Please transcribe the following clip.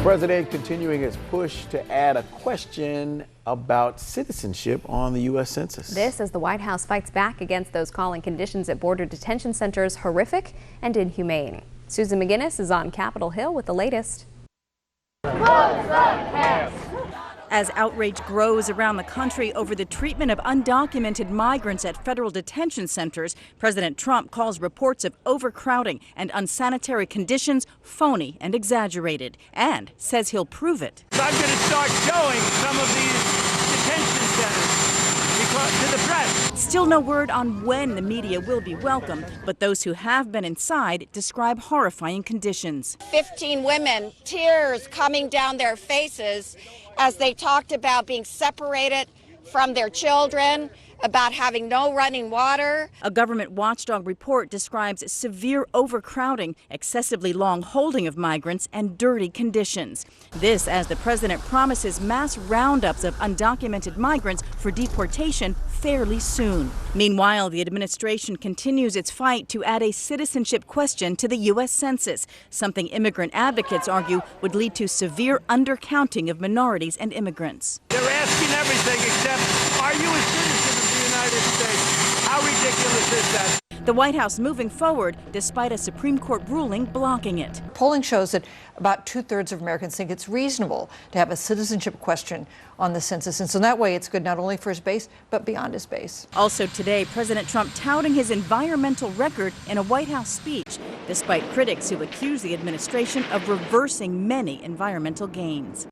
President continuing his push to add a question about citizenship on the U.S. Census. This as the White House fights back against those calling conditions at border detention centers horrific and inhumane. Susan McGinnis is on Capitol Hill with the latest. As outrage grows around the country over the treatment of undocumented migrants at federal detention centers, President Trump calls reports of overcrowding and unsanitary conditions phony and exaggerated, and says he'll prove it. I'm going to start showing some of these detention centers to the press. Still no word on when the media will be welcome, but those who have been inside describe horrifying conditions. 15 women, tears coming down their faces as they talked about being separated from their children, about having no running water. A government watchdog report describes severe overcrowding, excessively long holding of migrants, and dirty conditions. This as the president promises mass roundups of undocumented migrants for deportation fairly soon. Meanwhile, the administration continues its fight to add a citizenship question to the U.S. Census, something immigrant advocates argue would lead to severe undercounting of minorities and immigrants. They're asking everything except, are you a citizen of the United States? How ridiculous is that? The White House moving forward despite a Supreme Court ruling blocking it. Polling shows that about 2/3 of Americans think it's reasonable to have a citizenship question on the census. And so that way it's good not only for his base, but beyond his base. Also today, President Trump touting his environmental record in a White House speech, despite critics who accuse the administration of reversing many environmental gains.